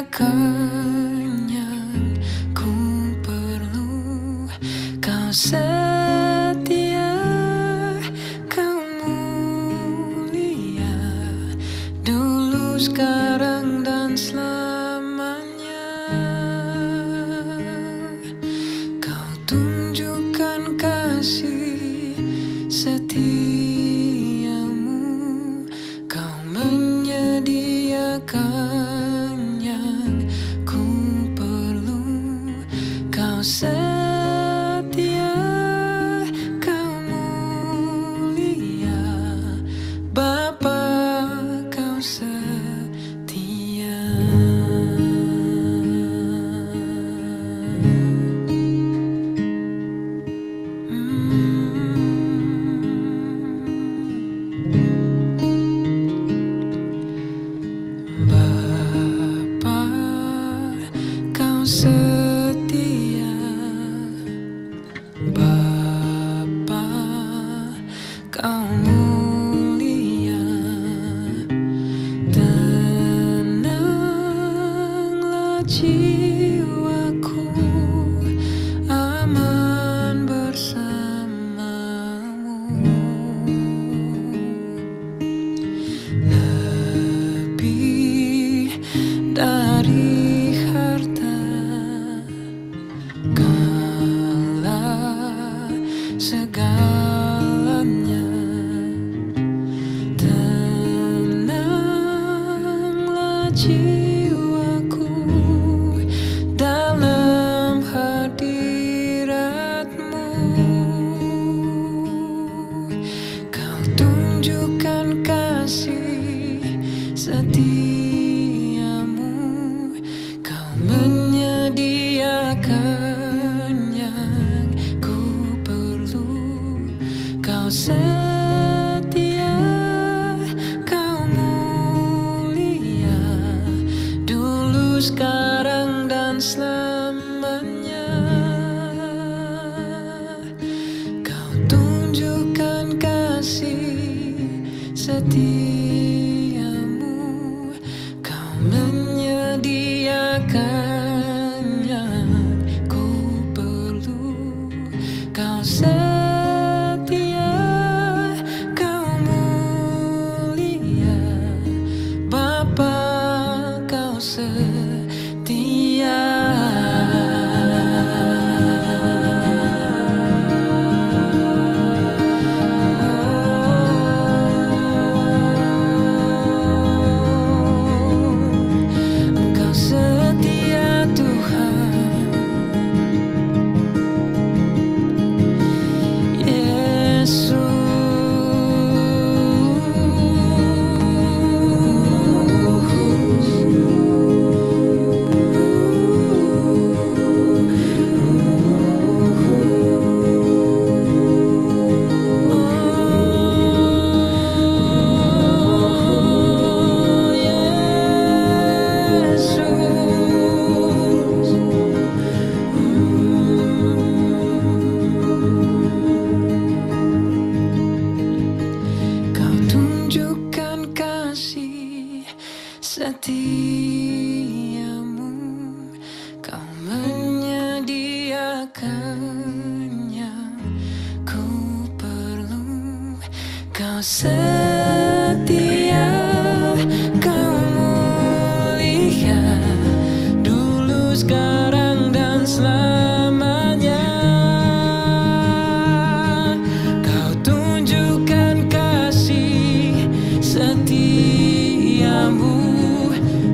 disediakan yang ku perlu. Kau setia, kau mulia, dulu, sekarang, dan selamanya. Kau tunjukkan kasih setiamu, kau menyediakan yang ku perlu. Kau setia, kau mulia, Bapa, kau setia. Bapa, kau setia. Bapa, kau mulia, tenanglah jiwaku, aman bersamamu. Lebih dari harta, Kaulah segalanya. Tenanglah jiwaku dalam hadirat-Mu. Kau tunjukkan kasih setiamu, kau menyediakan yang ku perlu. Kau setia, kau mulia, dulu, sekarang, dan selamanya. Kau tunjukkan kasih setiamu, kau menyediakan yang ku perlu. Kau setia, kau mulia, Bapa, kau setia. Engkau setia, Tuhan. Yesus, Kau tunjukkan kasih setiamu, kau menyediakan yang ku perlu. Kau setia, kau mulia, dulu, sekarang, dan selamanya. Kau tunjukkan kasih setiamu,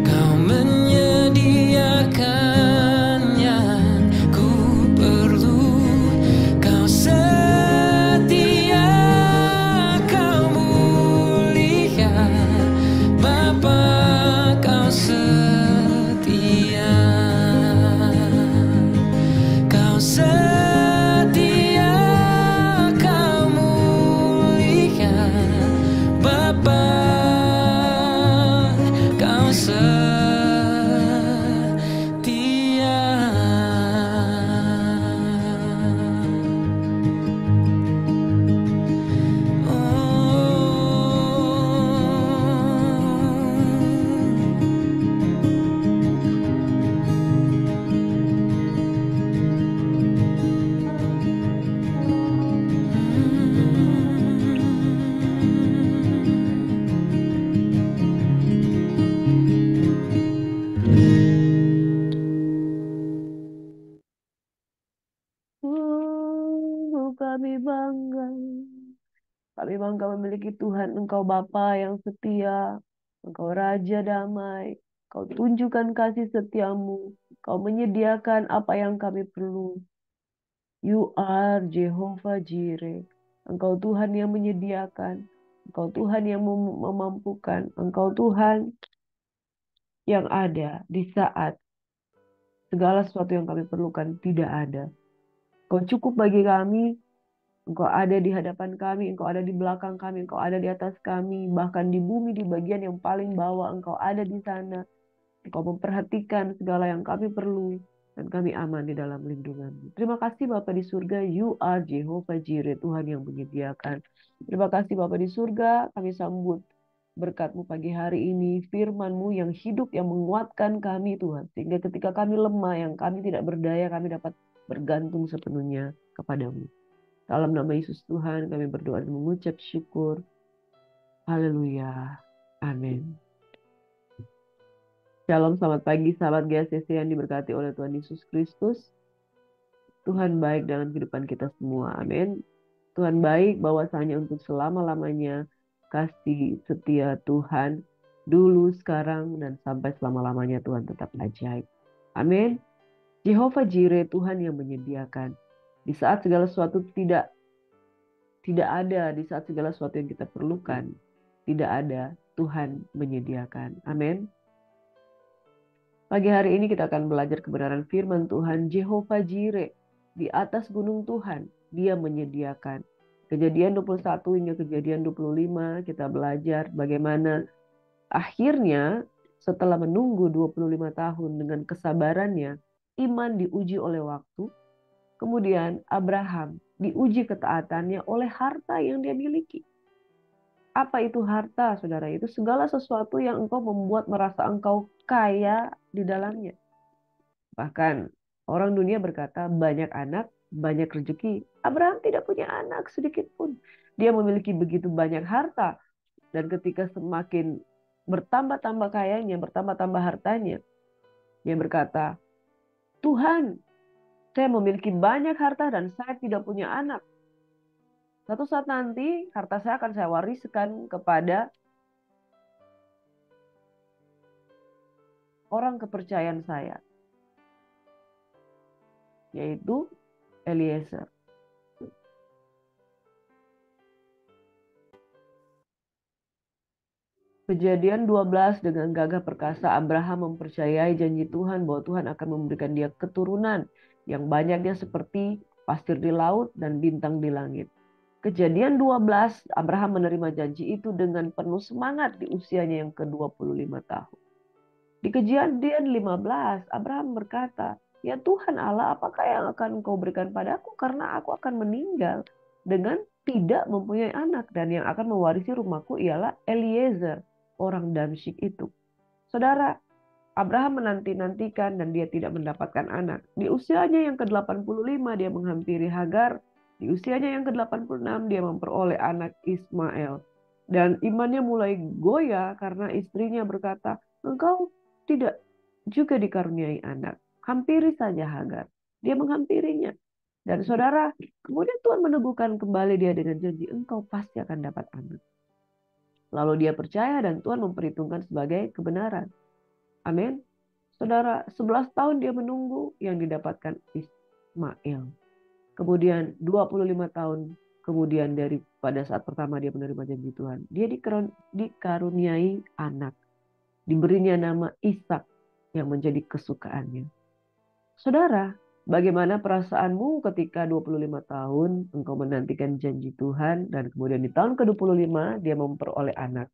kau menyediakan yang ku perlu. Kau setia, kau mulia, Bapa, kau setia. Kau setia, kau mulia, Bapa, kau setia. Oh, memang engkau memiliki Tuhan, engkau Bapa yang setia, engkau Raja damai, kau tunjukkan kasih setiamu, kau menyediakan apa yang kami perlu. You are Jehovah Jireh. Engkau Tuhan yang menyediakan, engkau Tuhan yang memampukan, engkau Tuhan yang ada di saat segala sesuatu yang kami perlukan tidak ada. Engkau cukup bagi kami, engkau ada di hadapan kami, engkau ada di belakang kami, engkau ada di atas kami, bahkan di bumi di bagian yang paling bawah engkau ada di sana. Engkau memperhatikan segala yang kami perlu dan kami aman di dalam lindungan-Mu. Terima kasih Bapa di surga, You are Jehovah Jireh, Tuhan yang menyediakan. Terima kasih Bapa di surga, kami sambut berkat-Mu pagi hari ini, firman-Mu yang hidup, yang menguatkan kami Tuhan. Sehingga ketika kami lemah, yang kami tidak berdaya, kami dapat bergantung sepenuhnya kepada-Mu. Dalam nama Yesus Tuhan kami berdoa dan mengucap syukur. Haleluya. Amin. Shalom, selamat pagi sahabat GSCC yang diberkati oleh Tuhan Yesus Kristus. Tuhan baik dalam kehidupan kita semua. Amin. Tuhan baik bahwasanya untuk selama-lamanya kasih setia Tuhan dulu, sekarang, dan sampai selama-lamanya Tuhan tetap ajaib. Amin. Jehovah Jireh, Tuhan yang menyediakan. Di saat segala sesuatu tidak ada, di saat segala sesuatu yang kita perlukan tidak ada, Tuhan menyediakan. Amin. Pagi hari ini kita akan belajar kebenaran firman Tuhan. Jehovah Jireh, di atas gunung Tuhan, Dia menyediakan. Kejadian 21 hingga kejadian 25 kita belajar bagaimana akhirnya setelah menunggu 25 tahun dengan kesabarannya, iman diuji oleh waktu. Kemudian Abraham diuji ketaatannya oleh harta yang dia miliki. Apa itu harta, saudara? Itu segala sesuatu yang engkau membuat merasa engkau kaya di dalamnya. Bahkan orang dunia berkata banyak anak, banyak rezeki. Abraham tidak punya anak sedikit pun. Dia memiliki begitu banyak harta. Dan ketika semakin bertambah-tambah kayanya, bertambah-tambah hartanya, dia berkata, Tuhan, saya memiliki banyak harta dan saya tidak punya anak. Suatu saat nanti harta saya akan saya wariskan kepada orang kepercayaan saya, yaitu Eliezer. Kejadian 12, dengan gagah perkasa Abraham mempercayai janji Tuhan bahwa Tuhan akan memberikan dia keturunan yang banyaknya seperti pasir di laut dan bintang di langit. Kejadian 12, Abraham menerima janji itu dengan penuh semangat di usianya yang ke-25 tahun. Di kejadian 15, Abraham berkata, ya Tuhan Allah, apakah yang akan Engkau berikan padaku karena aku akan meninggal dengan tidak mempunyai anak, dan yang akan mewarisi rumahku ialah Eliezer, orang Damsyik itu. Saudara, Abraham menanti-nantikan dan dia tidak mendapatkan anak. Di usianya yang ke-85 dia menghampiri Hagar. Di usianya yang ke-86 dia memperoleh anak Ismail. Dan imannya mulai goyah karena istrinya berkata, engkau tidak juga dikaruniai anak. Hampiri saja Hagar. Dia menghampirinya. Dan saudara, kemudian Tuhan meneguhkan kembali dia dengan janji, engkau pasti akan dapat anak. Lalu dia percaya dan Tuhan memperhitungkan sebagai kebenaran. Amin. Saudara, 11 tahun dia menunggu, yang didapatkan Ismail. Kemudian 25 tahun kemudian dari pada saat pertama dia menerima janji Tuhan, dia dikaruniai anak. Diberinya nama Ishak yang menjadi kesukaannya. Saudara, bagaimana perasaanmu ketika 25 tahun engkau menantikan janji Tuhan dan kemudian di tahun ke-25 dia memperoleh anak?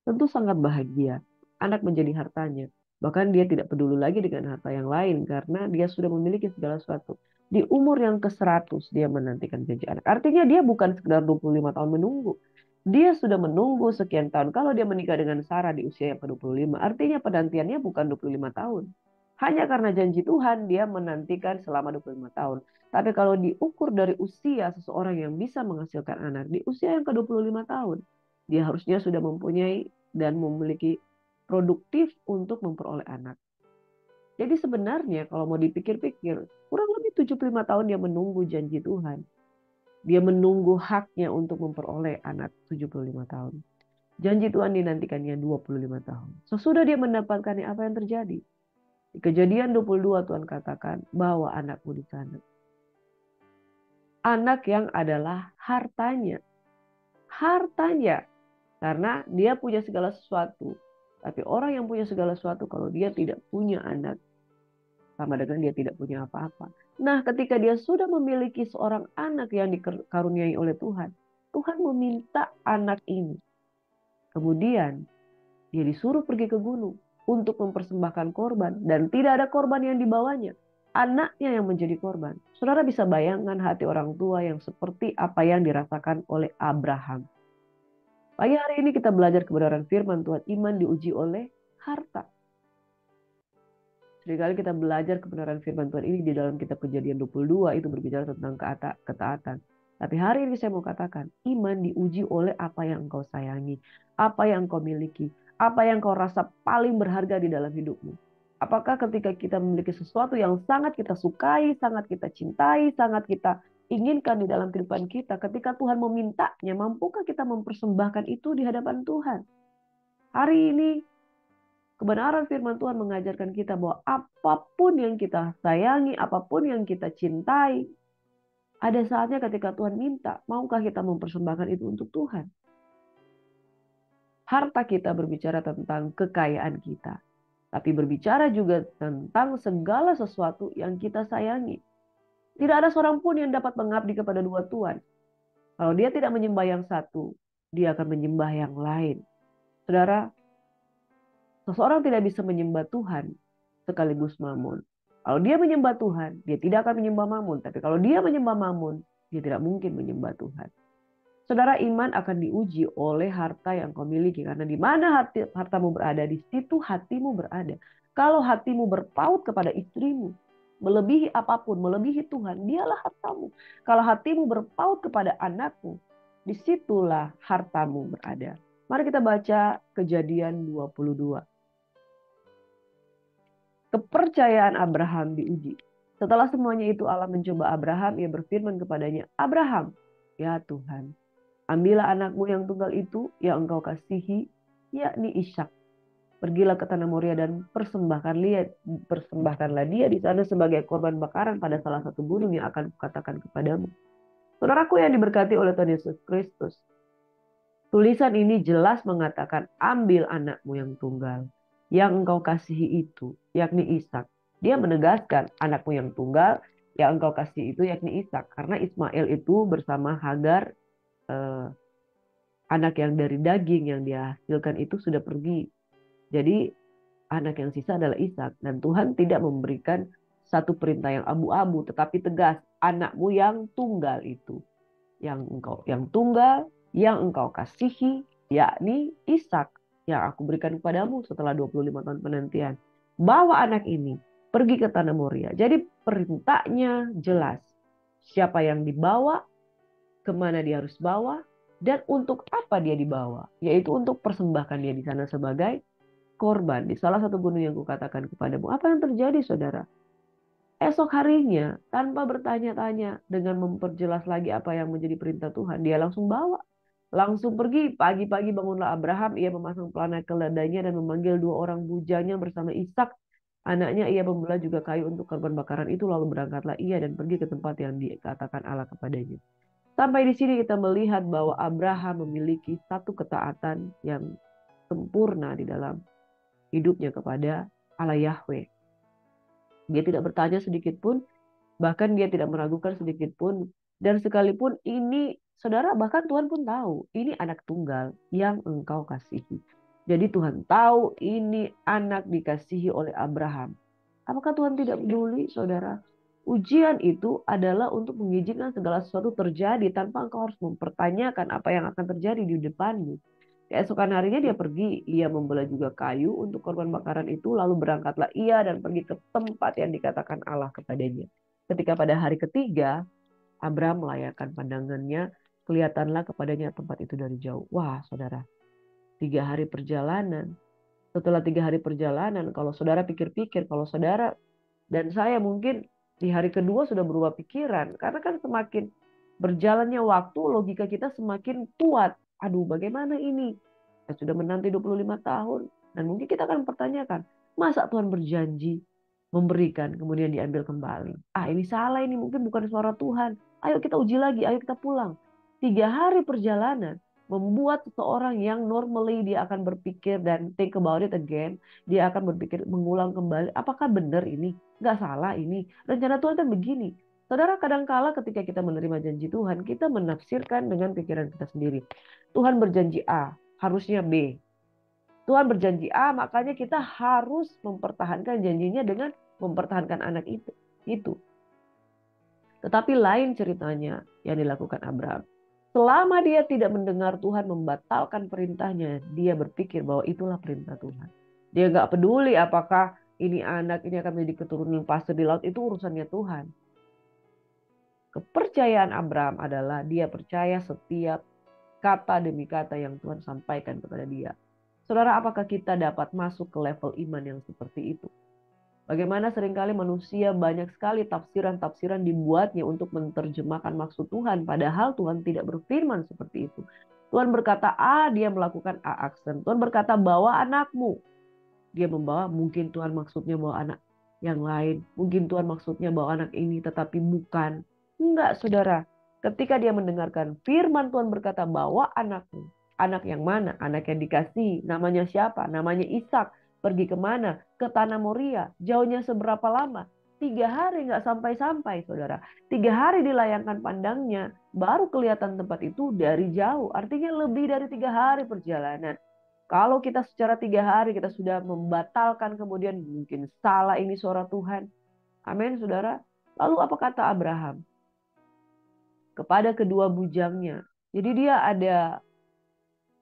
Tentu sangat bahagia. Anak menjadi hartanya. Bahkan dia tidak peduli lagi dengan harta yang lain karena dia sudah memiliki segala sesuatu. Di umur yang ke-100 dia menantikan janji anak. Artinya dia bukan sekedar 25 tahun menunggu. Dia sudah menunggu sekian tahun. Kalau dia menikah dengan Sarah di usia yang ke-25, artinya penantiannya bukan 25 tahun. Hanya karena janji Tuhan dia menantikan selama 25 tahun. Tapi kalau diukur dari usia seseorang yang bisa menghasilkan anak di usia yang ke-25 tahun, dia harusnya sudah mempunyai dan memiliki produktif untuk memperoleh anak. Jadi sebenarnya kalau mau dipikir-pikir, kurang lebih 75 tahun dia menunggu janji Tuhan. Dia menunggu haknya untuk memperoleh anak 75 tahun. Janji Tuhan dinantikannya 25 tahun. Sesudah dia mendapatkannya, apa yang terjadi? Di Kejadian 22 Tuhan katakan, bawa anakmu di sana. Anak yang adalah hartanya. Hartanya. Karena dia punya segala sesuatu. Tapi orang yang punya segala sesuatu, kalau dia tidak punya anak, sama dengan dia tidak punya apa-apa. Nah, ketika dia sudah memiliki seorang anak yang dikaruniai oleh Tuhan, Tuhan meminta anak ini. Kemudian dia disuruh pergi ke gunung untuk mempersembahkan korban. Dan tidak ada korban yang dibawanya. Anaknya yang menjadi korban. Saudara bisa bayangkan hati orang tua yang seperti apa yang dirasakan oleh Abraham. Pagi hari ini kita belajar kebenaran firman Tuhan. Iman diuji oleh harta. Seringkali kita belajar kebenaran firman Tuhan ini di dalam kitab Kejadian 22 itu berbicara tentang ketaatan. Tapi hari ini saya mau katakan, iman diuji oleh apa yang engkau sayangi, apa yang engkau miliki, apa yang engkau rasa paling berharga di dalam hidupmu. Apakah ketika kita memiliki sesuatu yang sangat kita sukai, sangat kita cintai, sangat kita inginkan di dalam kehidupan kita, ketika Tuhan memintanya, mampukah kita mempersembahkan itu di hadapan Tuhan? Hari ini kebenaran firman Tuhan mengajarkan kita bahwa apapun yang kita sayangi, apapun yang kita cintai, ada saatnya ketika Tuhan minta, maukah kita mempersembahkan itu untuk Tuhan? Harta kita berbicara tentang kekayaan kita, tapi berbicara juga tentang segala sesuatu yang kita sayangi. Tidak ada seorang pun yang dapat mengabdi kepada dua tuan. Kalau dia tidak menyembah yang satu, dia akan menyembah yang lain. Saudara, seseorang tidak bisa menyembah Tuhan sekaligus mamun. Kalau dia menyembah Tuhan, dia tidak akan menyembah mamun. Tapi kalau dia menyembah mamun, dia tidak mungkin menyembah Tuhan. Saudara, iman akan diuji oleh harta yang kau miliki. Karena di mana hartamu berada, di situ hatimu berada. Kalau hatimu berpaut kepada istrimu, melebihi apapun, melebihi Tuhan, dialah hartamu. Kalau hatimu berpaut kepada anakmu, disitulah hartamu berada. Mari kita baca Kejadian 22. Kepercayaan Abraham diuji. Setelah semuanya itu Allah mencoba Abraham, ia berfirman kepadanya, Abraham, ya Tuhan, ambillah anakmu yang tunggal itu, yang engkau kasihi, yakni Ishak. Pergilah ke tanah Moria dan persembahkanlah dia di sana sebagai korban bakaran pada salah satu gunung yang akan kukatakan kepadamu. Saudaraku yang diberkati oleh Tuhan Yesus Kristus, tulisan ini jelas mengatakan, ambil anakmu yang tunggal, yang engkau kasihi itu, yakni Ishak. Dia menegaskan anakmu yang tunggal, yang engkau kasihi itu, yakni Ishak. Karena Ismail itu bersama Hagar, anak yang dari daging yang dia hasilkan itu sudah pergi. Jadi anak yang sisa adalah Ishak. Dan Tuhan tidak memberikan satu perintah yang abu-abu, tetapi tegas, anakmu yang tunggal itu, yang tunggal, yang engkau kasihi, yakni Ishak, yang aku berikan kepadamu setelah 25 tahun penantian. Bawa anak ini pergi ke tanah Moria. Jadi perintahnya jelas. Siapa yang dibawa, kemana dia harus bawa, dan untuk apa dia dibawa. Yaitu untuk persembahkan dia di sana sebagai korban. Di salah satu gunung yang kukatakan kepadamu. Apa yang terjadi, saudara? Esok harinya, tanpa bertanya-tanya, dengan memperjelas lagi apa yang menjadi perintah Tuhan, dia langsung bawa. Langsung pergi, pagi-pagi bangunlah Abraham, ia memasang pelana keledainya dan memanggil dua orang bujanya bersama Ishak. Anaknya ia membelah juga kayu untuk korban bakaran itu, lalu berangkatlah ia dan pergi ke tempat yang dikatakan Allah kepadanya. Sampai di sini kita melihat bahwa Abraham memiliki satu ketaatan yang sempurna di dalam hidupnya kepada Allah Yahweh. Dia tidak bertanya sedikit pun, bahkan dia tidak meragukan sedikit pun. Dan sekalipun ini, saudara, bahkan Tuhan pun tahu, ini anak tunggal yang engkau kasihi. Jadi Tuhan tahu ini anak dikasihi oleh Abraham. Apakah Tuhan tidak peduli, saudara? Ujian itu adalah untuk mengizinkan segala sesuatu terjadi tanpa engkau harus mempertanyakan apa yang akan terjadi di depanmu. Keesokan harinya dia pergi, ia membelah juga kayu untuk korban bakaran itu, lalu berangkatlah ia dan pergi ke tempat yang dikatakan Allah kepadanya. Ketika pada hari ketiga, Abraham melayarkan pandangannya, kelihatanlah kepadanya tempat itu dari jauh. Wah, saudara, 3 hari perjalanan. Setelah 3 hari perjalanan, kalau saudara pikir-pikir, kalau saudara dan saya mungkin di hari kedua sudah berubah pikiran. Karena kan semakin Berjalannya waktu, logika kita semakin kuat. Aduh, bagaimana ini? Kita sudah menanti 25 tahun. Dan mungkin kita akan pertanyakan, masa Tuhan berjanji memberikan, kemudian diambil kembali? Ah, ini salah, ini mungkin bukan suara Tuhan. Ayo kita uji lagi, ayo kita pulang. 3 hari perjalanan membuat seseorang yang normally dia akan berpikir dan think about it again, dia akan berpikir mengulang kembali, apakah benar ini? Nggak salah ini. Rencana Tuhan kan begini. Saudara, kadangkala ketika kita menerima janji Tuhan, kita menafsirkan dengan pikiran kita sendiri. Tuhan berjanji A, harusnya B. Tuhan berjanji A, makanya kita harus mempertahankan janjinya dengan mempertahankan anak itu. Itu. Tetapi lain ceritanya yang dilakukan Abraham. Selama dia tidak mendengar Tuhan membatalkan perintahnya, dia berpikir bahwa itulah perintah Tuhan. Dia nggak peduli apakah ini anak ini akan menjadi keturunan pasir di laut, itu urusannya Tuhan. Kepercayaan Abraham adalah dia percaya setiap kata demi kata yang Tuhan sampaikan kepada dia. Saudara, apakah kita dapat masuk ke level iman yang seperti itu? Bagaimana seringkali manusia banyak sekali tafsiran-tafsiran dibuatnya untuk menerjemahkan maksud Tuhan, padahal Tuhan tidak berfirman seperti itu. Tuhan berkata A, dia melakukan A aksen. Tuhan berkata bawa anakmu. Dia membawa, mungkin Tuhan maksudnya bawa anak yang lain. Mungkin Tuhan maksudnya bawa anak ini, tetapi bukan. Enggak, saudara. Ketika dia mendengarkan firman Tuhan berkata, bawa anakmu. Anak yang mana? Anak yang dikasih. Namanya siapa? Namanya Ishak. Pergi kemana? Ke tanah Moria. Jauhnya seberapa lama? 3 hari nggak sampai-sampai, saudara. 3 hari dilayangkan pandangnya. Baru kelihatan tempat itu dari jauh. Artinya lebih dari 3 hari perjalanan. Kalau kita secara 3 hari kita sudah membatalkan, kemudian mungkin salah ini suara Tuhan. Amin, saudara. Lalu apa kata Abraham kepada kedua bujangnya? Jadi dia ada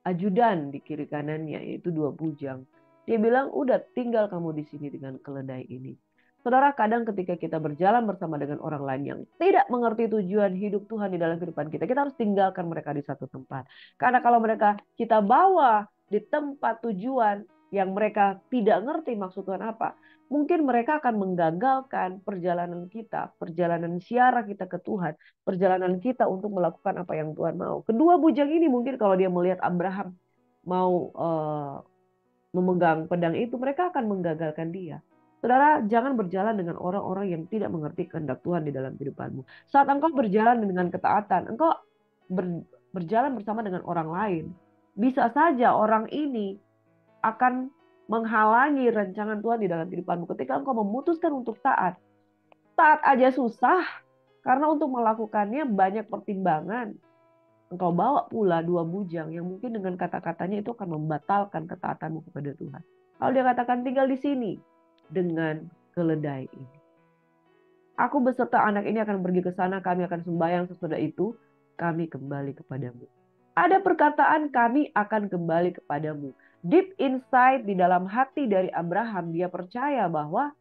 ajudan di kiri kanannya, yaitu 2 bujang. Dia bilang, udah tinggal kamu di sini dengan keledai ini. Saudara, kadang ketika kita berjalan bersama dengan orang lain yang tidak mengerti tujuan hidup Tuhan di dalam kehidupan kita, kita harus tinggalkan mereka di satu tempat. Karena kalau mereka kita bawa di tempat tujuan yang mereka tidak ngerti maksud Tuhan apa, mungkin mereka akan menggagalkan perjalanan kita, perjalanan siara kita ke Tuhan, perjalanan kita untuk melakukan apa yang Tuhan mau. Kedua bujang ini mungkin kalau dia melihat Abraham mau memegang pedang itu, mereka akan menggagalkan dia. Saudara, jangan berjalan dengan orang-orang yang tidak mengerti kehendak Tuhan di dalam kehidupanmu. Saat engkau berjalan dengan ketaatan, engkau berjalan bersama dengan orang lain. Bisa saja orang ini akan menghalangi rancangan Tuhan di dalam kehidupanmu. Ketika engkau memutuskan untuk taat, taat aja susah, karena untuk melakukannya banyak pertimbangan. Engkau bawa pula 2 bujang yang mungkin dengan kata-katanya itu akan membatalkan ketaatanmu kepada Tuhan. Lalu dia katakan, tinggal di sini dengan keledai ini. Aku beserta anak ini akan pergi ke sana, kami akan sembahyang, sesudah itu kami kembali kepadamu. Ada perkataan kami akan kembali kepadamu. Deep inside di dalam hati dari Abraham, dia percaya bahwa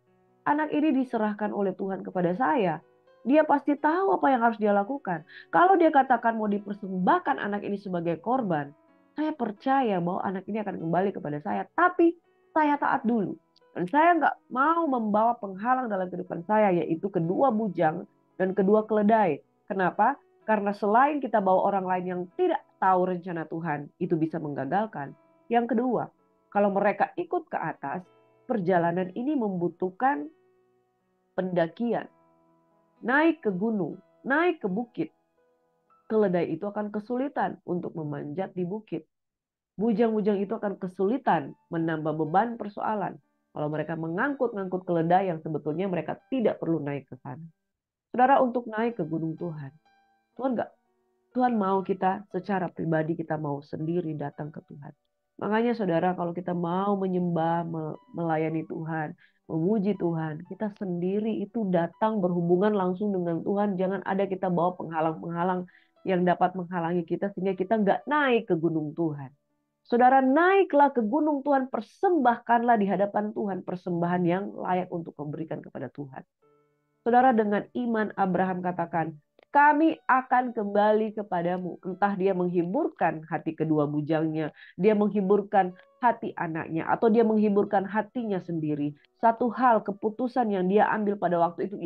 anak ini diserahkan oleh Tuhan kepada saya. Dia pasti tahu apa yang harus dia lakukan. Kalau dia katakan mau dipersembahkan anak ini sebagai korban, saya percaya bahwa anak ini akan kembali kepada saya. Tapi saya taat dulu. Dan saya nggak mau membawa penghalang dalam kehidupan saya, yaitu kedua bujang dan kedua keledai. Kenapa? Karena selain kita bawa orang lain yang tidak tahu rencana Tuhan, itu bisa menggagalkan. Yang kedua, kalau mereka ikut ke atas, perjalanan ini membutuhkan pendakian. Naik ke gunung, naik ke bukit. Keledai itu akan kesulitan untuk memanjat di bukit. Bujang-bujang itu akan kesulitan menambah beban persoalan. Kalau mereka mengangkut-ngangkut keledai yang sebetulnya mereka tidak perlu naik ke sana. Saudara, untuk naik ke gunung Tuhan, Tuhan mau kita secara pribadi, kita mau sendiri datang ke Tuhan. Makanya saudara, kalau kita mau menyembah, melayani Tuhan, memuji Tuhan, kita sendiri itu datang berhubungan langsung dengan Tuhan. Jangan ada kita bawa penghalang-penghalang yang dapat menghalangi kita sehingga kita nggak naik ke gunung Tuhan. Saudara, naiklah ke gunung Tuhan, persembahkanlah di hadapan Tuhan persembahan yang layak untuk memberikan kepada Tuhan. Saudara, dengan iman Abraham katakan, kami akan kembali kepadamu. Entah dia menghiburkan hati kedua bujangnya, dia menghiburkan hati anaknya, atau dia menghiburkan hatinya sendiri. Satu hal, keputusan yang dia ambil pada waktu itu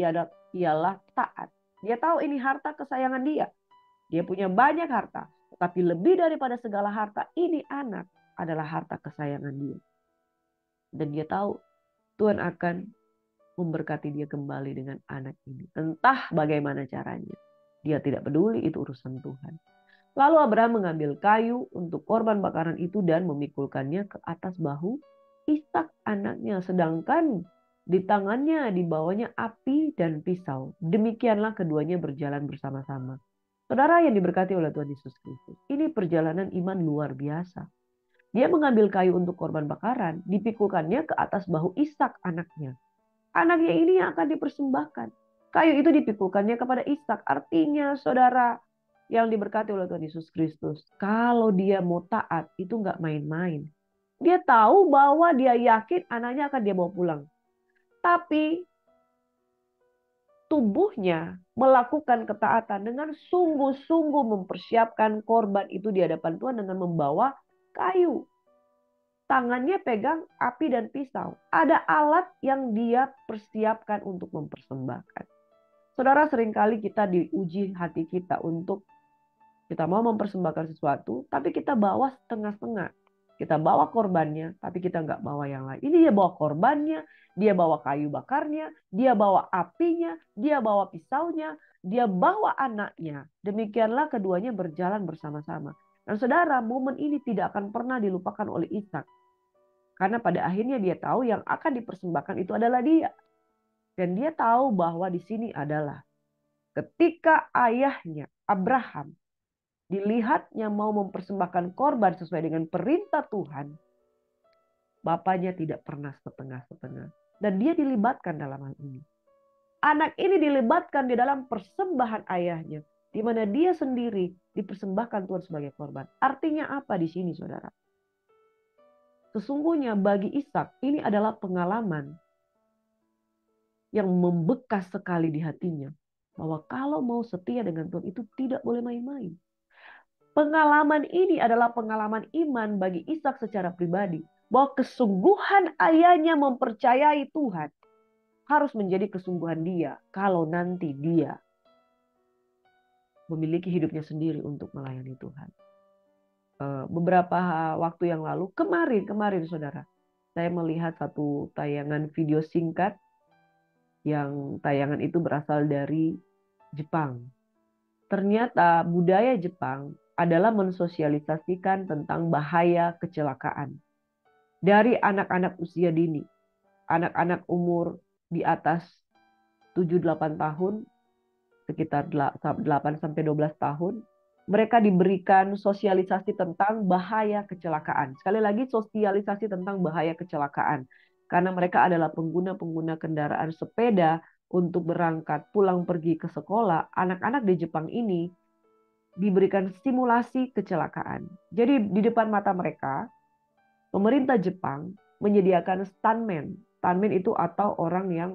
ialah taat. Dia tahu ini harta kesayangan dia. Dia punya banyak harta. Tetapi lebih daripada segala harta, ini anak adalah harta kesayangan dia. Dan dia tahu Tuhan akan memberkati dia kembali dengan anak ini. Entah bagaimana caranya. Dia tidak peduli, itu urusan Tuhan. Lalu Abraham mengambil kayu untuk korban bakaran itu dan memikulkannya ke atas bahu Ishak anaknya. Sedangkan di tangannya dibawanya api dan pisau. Demikianlah keduanya berjalan bersama-sama. Saudara yang diberkati oleh Tuhan Yesus Kristus. Ini perjalanan iman luar biasa. Dia mengambil kayu untuk korban bakaran. Dipikulkannya ke atas bahu Ishak anaknya. Anaknya ini yang akan dipersembahkan. Kayu itu dipikulkannya kepada Ishak. Artinya saudara yang diberkati oleh Tuhan Yesus Kristus. Kalau dia mau taat itu nggak main-main. Dia tahu bahwa dia yakin anaknya akan dia bawa pulang. Tapi tubuhnya melakukan ketaatan dengan sungguh-sungguh mempersiapkan korban itu di hadapan Tuhan dengan membawa kayu. Tangannya pegang api dan pisau. Ada alat yang dia persiapkan untuk mempersembahkan. Saudara, seringkali kita diuji hati kita untuk kita mau mempersembahkan sesuatu, tapi kita bawa setengah-setengah. Kita bawa korbannya, tapi kita nggak bawa yang lain. Ini dia bawa korbannya, dia bawa kayu bakarnya, dia bawa apinya, dia bawa pisaunya, dia bawa anaknya. Demikianlah keduanya berjalan bersama-sama. Dan saudara, momen ini tidak akan pernah dilupakan oleh Ishak. Karena pada akhirnya dia tahu yang akan dipersembahkan itu adalah dia. Dan dia tahu bahwa di sini adalah ketika ayahnya Abraham dilihatnya mau mempersembahkan korban sesuai dengan perintah Tuhan, bapaknya tidak pernah setengah-setengah. Dan dia dilibatkan dalam hal ini. Anak ini dilibatkan di dalam persembahan ayahnya, di mana dia sendiri dipersembahkan Tuhan sebagai korban. Artinya apa di sini, saudara? Sesungguhnya bagi Ishak ini adalah pengalaman yang membekas sekali di hatinya. Bahwa kalau mau setia dengan Tuhan itu tidak boleh main-main. Pengalaman ini adalah pengalaman iman bagi Ishak secara pribadi. Bahwa kesungguhan ayahnya mempercayai Tuhan harus menjadi kesungguhan dia. Kalau nanti dia memiliki hidupnya sendiri untuk melayani Tuhan. Beberapa waktu yang lalu, kemarin saudara, saya melihat satu tayangan video singkat yang tayangan itu berasal dari Jepang. Ternyata budaya Jepang adalah mensosialisasikan tentang bahaya kecelakaan. Dari anak-anak usia dini, anak-anak umur di atas 7-8 tahun, sekitar 8-12 tahun, mereka diberikan sosialisasi tentang bahaya kecelakaan. Sekali lagi sosialisasi tentang bahaya kecelakaan. Karena mereka adalah pengguna-pengguna kendaraan sepeda untuk berangkat pulang pergi ke sekolah, anak-anak di Jepang ini diberikan simulasi kecelakaan. Jadi di depan mata mereka, pemerintah Jepang menyediakan stuntman. Stuntman itu atau orang yang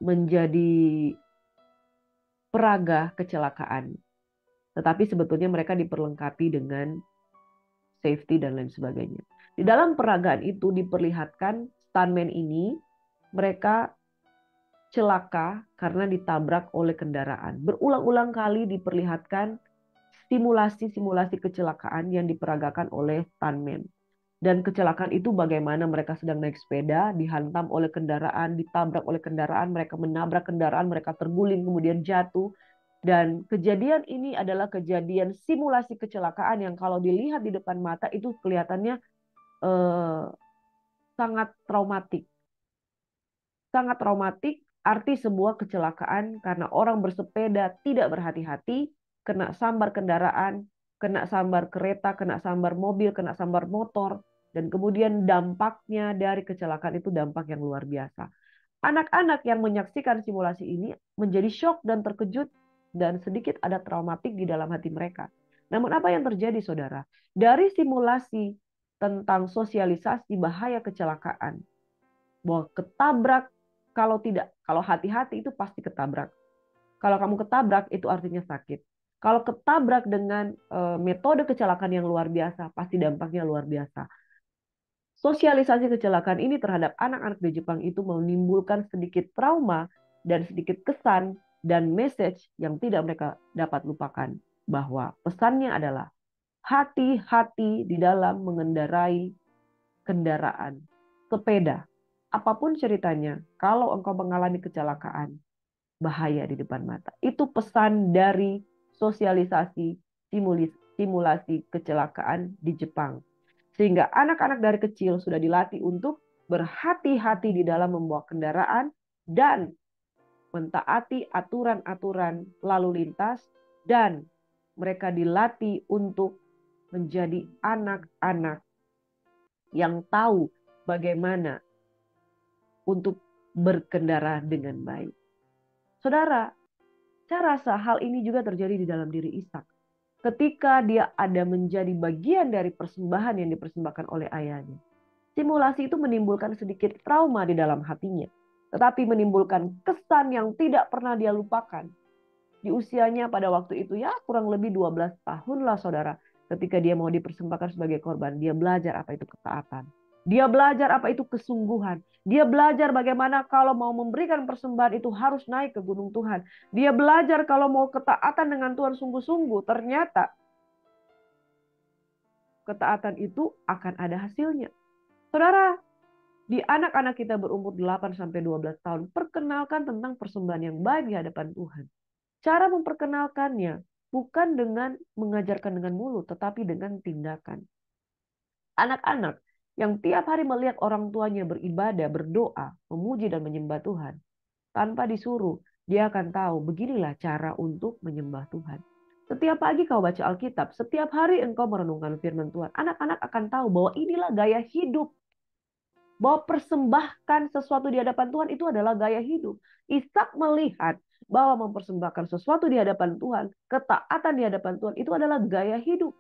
menjadi peraga kecelakaan. Tetapi sebetulnya mereka diperlengkapi dengan safety dan lain sebagainya. Di dalam peragaan itu diperlihatkan stuntman ini mereka celaka karena ditabrak oleh kendaraan. Berulang-ulang kali diperlihatkan simulasi-simulasi kecelakaan yang diperagakan oleh stuntman. Dan kecelakaan itu bagaimana mereka sedang naik sepeda, dihantam oleh kendaraan, ditabrak oleh kendaraan, mereka menabrak kendaraan, mereka terguling kemudian jatuh. Dan kejadian ini adalah kejadian simulasi kecelakaan yang kalau dilihat di depan mata itu kelihatannya sangat traumatik. Sangat traumatik arti sebuah kecelakaan karena orang bersepeda tidak berhati-hati, kena sambar kendaraan, kena sambar kereta, kena sambar mobil, kena sambar motor, dan kemudian dampaknya dari kecelakaan itu dampak yang luar biasa. Anak-anak yang menyaksikan simulasi ini menjadi syok dan terkejut dan sedikit ada traumatik di dalam hati mereka. Namun apa yang terjadi saudara? Dari simulasi tentang sosialisasi bahaya kecelakaan, bahwa ketabrak kalau hati-hati itu pasti ketabrak. Kalau kamu ketabrak itu artinya sakit. Kalau ketabrak dengan metode kecelakaan yang luar biasa, pasti dampaknya luar biasa. Sosialisasi kecelakaan ini terhadap anak-anak di Jepang itu menimbulkan sedikit trauma dan sedikit kesan dan message yang tidak mereka dapat lupakan, bahwa pesannya adalah hati-hati di dalam mengendarai kendaraan sepeda. Apapun ceritanya, kalau engkau mengalami kecelakaan, bahaya di depan mata. Itu pesan dari sosialisasi simulasi kecelakaan di Jepang. Sehingga anak-anak dari kecil sudah dilatih untuk berhati-hati di dalam membawa kendaraan dan mentaati aturan-aturan lalu lintas, dan mereka dilatih untuk menjadi anak-anak yang tahu bagaimana untuk berkendara dengan baik. Saudara, saya rasa hal ini juga terjadi di dalam diri Ishak. Ketika dia ada menjadi bagian dari persembahan yang dipersembahkan oleh ayahnya. Simulasi itu menimbulkan sedikit trauma di dalam hatinya. Tetapi menimbulkan kesan yang tidak pernah dia lupakan. Di usianya pada waktu itu ya kurang lebih 12 tahun lah saudara. Ketika dia mau dipersembahkan sebagai korban, dia belajar apa itu ketaatan. Dia belajar apa itu kesungguhan. Dia belajar bagaimana kalau mau memberikan persembahan itu harus naik ke gunung Tuhan. Dia belajar kalau mau ketaatan dengan Tuhan sungguh-sungguh. Ternyata ketaatan itu akan ada hasilnya. Saudara, di anak-anak kita berumur 8-12 tahun, perkenalkan tentang persembahan yang baik di hadapan Tuhan. Cara memperkenalkannya bukan dengan mengajarkan dengan mulut, tetapi dengan tindakan. Anak-anak yang tiap hari melihat orang tuanya beribadah, berdoa, memuji dan menyembah Tuhan, tanpa disuruh, dia akan tahu beginilah cara untuk menyembah Tuhan. Setiap pagi kau baca Alkitab, setiap hari engkau merenungkan firman Tuhan, anak-anak akan tahu bahwa inilah gaya hidup. Bahwa persembahkan sesuatu di hadapan Tuhan itu adalah gaya hidup. Ishak melihat bahwa mempersembahkan sesuatu di hadapan Tuhan, ketaatan di hadapan Tuhan itu adalah gaya hidup.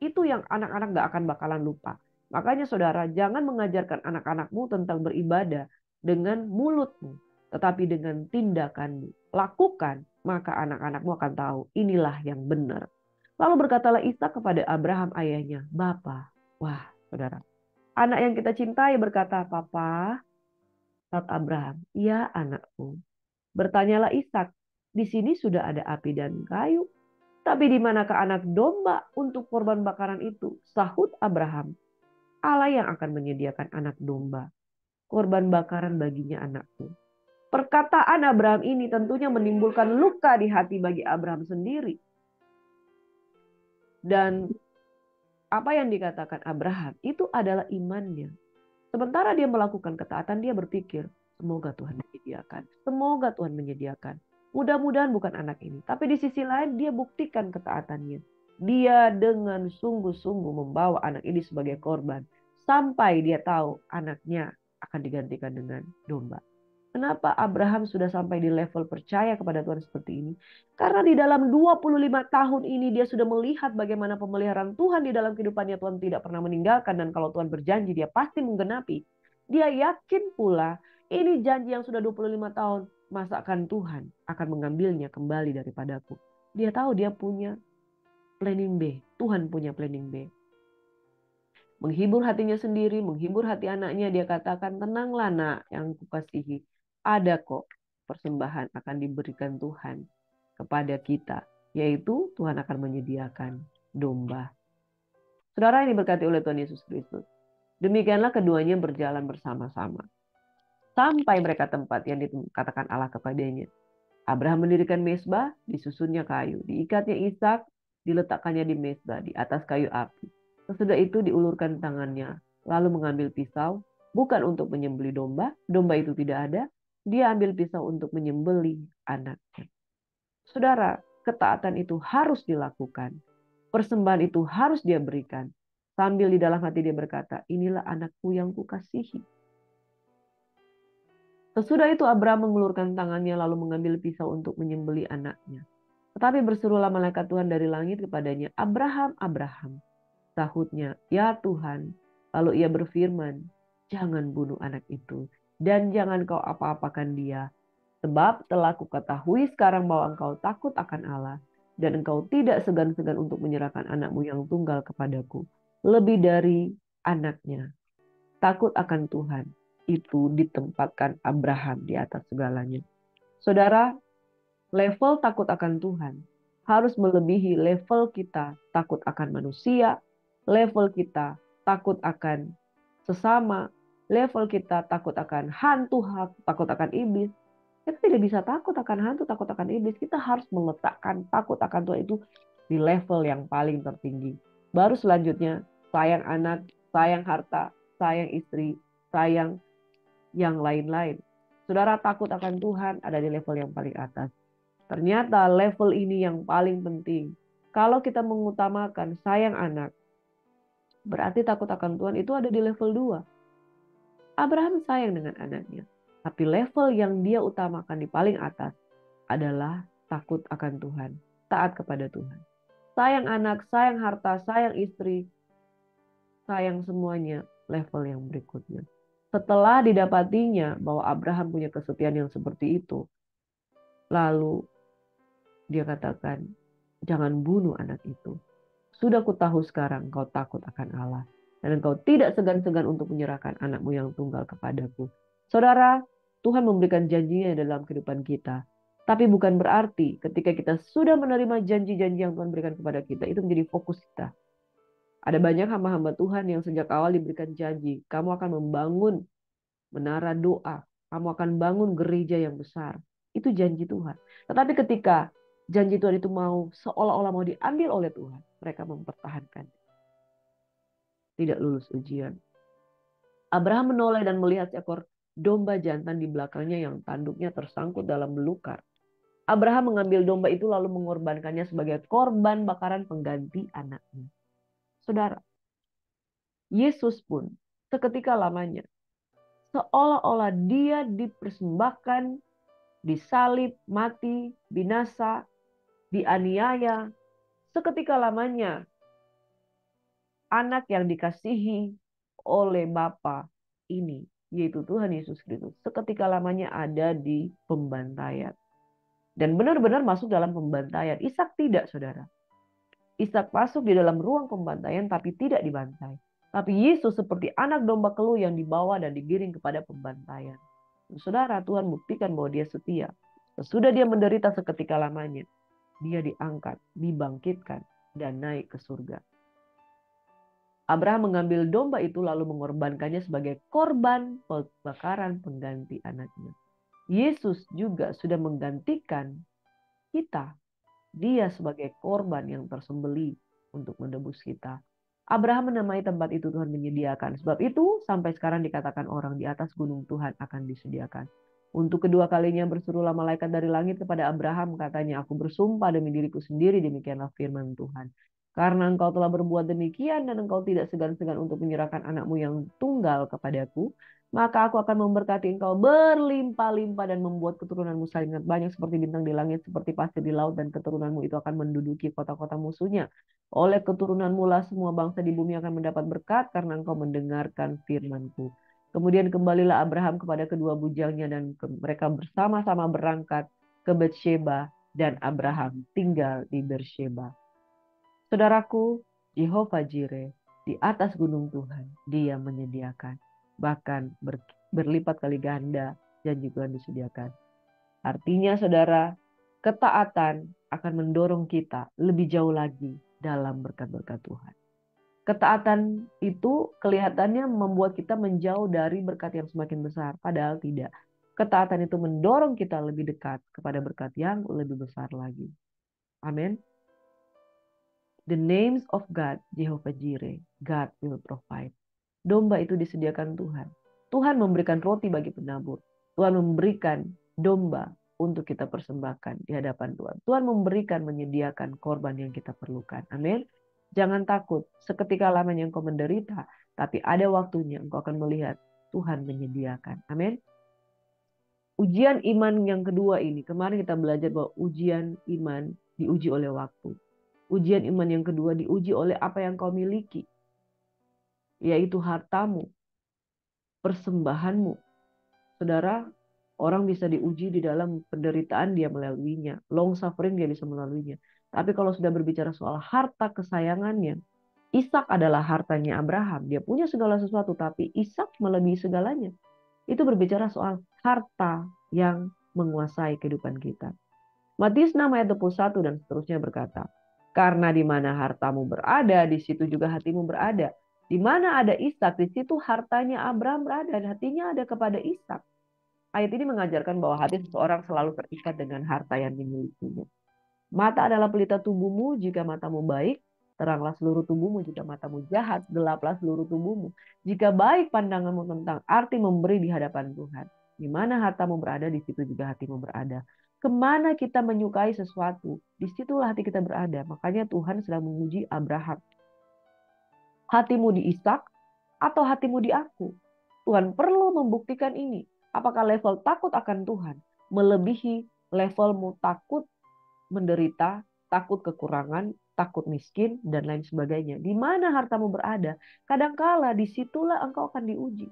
Itu yang anak-anak gak akan bakalan lupa. Makanya saudara, jangan mengajarkan anak-anakmu tentang beribadah dengan mulutmu, tetapi dengan tindakanmu. Lakukan, maka anak-anakmu akan tahu inilah yang benar. Lalu berkatalah Ishak kepada Abraham ayahnya, Bapa. Wah saudara, anak yang kita cintai berkata, Papa. Saat Abraham, iya anakku. Bertanyalah Ishak, di sini sudah ada api dan kayu. Tapi di manakah anak domba untuk korban bakaran itu? Sahut Abraham, Allah yang akan menyediakan anak domba. Korban bakaran baginya anakku. Perkataan Abraham ini tentunya menimbulkan luka di hati bagi Abraham sendiri. Dan apa yang dikatakan Abraham itu adalah imannya. Sementara dia melakukan ketaatan, dia berpikir, semoga Tuhan menyediakan. Semoga Tuhan menyediakan. Mudah-mudahan bukan anak ini. Tapi di sisi lain dia buktikan ketaatannya. Dia dengan sungguh-sungguh membawa anak ini sebagai korban. Sampai dia tahu anaknya akan digantikan dengan domba. Kenapa Abraham sudah sampai di level percaya kepada Tuhan seperti ini? Karena di dalam 25 tahun ini dia sudah melihat bagaimana pemeliharaan Tuhan di dalam kehidupannya. Tuhan tidak pernah meninggalkan, dan kalau Tuhan berjanji dia pasti menggenapi. Dia yakin pula ini janji yang sudah 25 tahun, masakan Tuhan akan mengambilnya kembali daripadaku. Dia tahu dia punya planning B. Tuhan punya planning B. Menghibur hatinya sendiri, menghibur hati anaknya, dia katakan, tenanglah nak yang kukasihi. Ada kok persembahan akan diberikan Tuhan kepada kita, yaitu Tuhan akan menyediakan domba. Saudara yang diberkati oleh Tuhan Yesus Kristus, demikianlah keduanya berjalan bersama-sama sampai mereka tempat yang dikatakan Allah kepadanya. Abraham mendirikan mezbah, disusunnya kayu, diikatnya Ishak, diletakkannya di mezbah di atas kayu api. Sesudah itu diulurkan tangannya, lalu mengambil pisau, bukan untuk menyembelih domba, domba itu tidak ada. Dia ambil pisau untuk menyembelih anaknya. Saudara, ketaatan itu harus dilakukan. Persembahan itu harus dia berikan. Sambil di dalam hati dia berkata, inilah anakku yang kukasihi. Sesudah itu Abraham mengulurkan tangannya lalu mengambil pisau untuk menyembelih anaknya. Tetapi berserulah malaikat Tuhan dari langit kepadanya, Abraham, Abraham. Sahutnya, ya Tuhan. Lalu ia berfirman, jangan bunuh anak itu dan jangan kau apa-apakan dia. Sebab telah kuketahui sekarang bahwa engkau takut akan Allah dan engkau tidak segan-segan untuk menyerahkan anakmu yang tunggal kepadaku. Lebih dari anaknya. Takut akan Tuhan itu ditempatkan Abraham di atas segalanya. Saudara, Level takut akan Tuhan harus melebihi level kita takut akan manusia, level kita takut akan sesama, level kita takut akan hantu, takut akan iblis. Kita tidak bisa takut akan hantu, takut akan iblis. Kita harus meletakkan takut akan Tuhan itu di level yang paling tertinggi. Baru selanjutnya sayang anak, sayang harta, sayang istri, sayang yang lain-lain. Saudara, takut akan Tuhan ada di level yang paling atas. Ternyata level ini yang paling penting. Kalau kita mengutamakan sayang anak, berarti takut akan Tuhan itu ada di level 2. Abraham sayang dengan anaknya. Tapi level yang dia utamakan di paling atas adalah takut akan Tuhan. Taat kepada Tuhan. Sayang anak, sayang harta, sayang istri, sayang semuanya level yang berikutnya. Setelah didapatinya bahwa Abraham punya kesetiaan yang seperti itu, lalu dia katakan, jangan bunuh anak itu. Sudah ku tahu sekarang kau takut akan Allah. Dan engkau tidak segan-segan untuk menyerahkan anakmu yang tunggal kepadaku. Saudara, Tuhan memberikan janjinya dalam kehidupan kita. Tapi bukan berarti ketika kita sudah menerima janji-janji yang Tuhan berikan kepada kita, itu menjadi fokus kita. Ada banyak hamba-hamba Tuhan yang sejak awal diberikan janji. Kamu akan membangun menara doa. Kamu akan bangun gereja yang besar. Itu janji Tuhan. Tetapi ketika janji Tuhan itu mau seolah-olah mau diambil oleh Tuhan, mereka mempertahankan. Tidak lulus ujian. Abraham menoleh dan melihat seekor domba jantan di belakangnya yang tanduknya tersangkut dalam belukar. Abraham mengambil domba itu lalu mengorbankannya sebagai korban bakaran pengganti anaknya. Saudara, Yesus pun seketika lamanya seolah-olah dia dipersembahkan, disalib, mati, binasa, dianiaya. Seketika lamanya anak yang dikasihi oleh Bapa ini, yaitu Tuhan Yesus Kristus, seketika lamanya ada di pembantaian. Dan benar-benar masuk dalam pembantaian. Ishak tidak, saudara. Ishak masuk di dalam ruang pembantaian tapi tidak dibantai. Tapi Yesus seperti anak domba keluh yang dibawa dan digiring kepada pembantaian. Saudara, Tuhan buktikan bahwa dia setia. Sesudah dia menderita seketika lamanya, dia diangkat, dibangkitkan, dan naik ke surga. Abraham mengambil domba itu lalu mengorbankannya sebagai korban bakaran pengganti anaknya. Yesus juga sudah menggantikan kita. Dia sebagai korban yang tersembelih untuk menebus kita. Abraham menamai tempat itu Tuhan menyediakan. Sebab itu sampai sekarang dikatakan orang di atas gunung Tuhan akan disediakan. Untuk kedua kalinya berserulah malaikat dari langit kepada Abraham, katanya, aku bersumpah demi diriku sendiri, demikianlah firman Tuhan. Karena engkau telah berbuat demikian dan engkau tidak segan-segan untuk menyerahkan anakmu yang tunggal kepadaku, maka aku akan memberkati engkau berlimpah-limpah dan membuat keturunanmu sangat banyak seperti bintang di langit, seperti pasir di laut, dan keturunanmu itu akan menduduki kota-kota musuhnya. Oleh keturunanmu lah semua bangsa di bumi akan mendapat berkat karena engkau mendengarkan firmanku. Kemudian kembalilah Abraham kepada kedua bujangnya dan mereka bersama-sama berangkat ke Betsheba dan Abraham tinggal di Beersheba. Saudaraku, Jehovah Jireh, di atas gunung Tuhan, dia menyediakan. Bahkan berlipat kali ganda janji Tuhan disediakan. Artinya saudara, ketaatan akan mendorong kita lebih jauh lagi dalam berkat-berkat Tuhan. Ketaatan itu kelihatannya membuat kita menjauh dari berkat yang semakin besar. Padahal tidak. Ketaatan itu mendorong kita lebih dekat kepada berkat yang lebih besar lagi. Amin. The names of God, Jehovah Jireh, God will provide. Domba itu disediakan Tuhan. Tuhan memberikan roti bagi penabur. Tuhan memberikan domba untuk kita persembahkan di hadapan Tuhan. Tuhan memberikan, menyediakan korban yang kita perlukan. Amin. Jangan takut, seketika lamanya engkau menderita, tapi ada waktunya engkau akan melihat Tuhan menyediakan. Amin. Ujian iman yang kedua ini, kemarin kita belajar bahwa ujian iman diuji oleh waktu. Ujian iman yang kedua diuji oleh apa yang kau miliki, yaitu hartamu, persembahanmu. Saudara, orang bisa diuji di dalam penderitaan dia melaluinya, long suffering dia bisa melaluinya. Tapi kalau sudah berbicara soal harta kesayangannya, Ishak adalah hartanya Abraham. Dia punya segala sesuatu, tapi Ishak melebihi segalanya. Itu berbicara soal harta yang menguasai kehidupan kita. Matius 6 ayat 21 dan seterusnya berkata, karena di mana hartamu berada, di situ juga hatimu berada. Di mana ada Ishak, di situ hartanya Abraham berada, dan hatinya ada kepada Ishak. Ayat ini mengajarkan bahwa hati seseorang selalu terikat dengan harta yang dimilikinya. Mata adalah pelita tubuhmu, jika matamu baik, teranglah seluruh tubuhmu. Jika matamu jahat, gelaplah seluruh tubuhmu. Jika baik pandanganmu tentang arti memberi di hadapan Tuhan. Di mana hartamu berada, di situ juga hatimu berada. Kemana kita menyukai sesuatu, disitulah hati kita berada. Makanya Tuhan sedang menguji Abraham. Hatimu di Ishak atau hatimu di aku? Tuhan perlu membuktikan ini. Apakah level takut akan Tuhan melebihi levelmu takut menderita, takut kekurangan, takut miskin, dan lain sebagainya. Di mana hartamu berada? Kadangkala disitulah engkau akan diuji.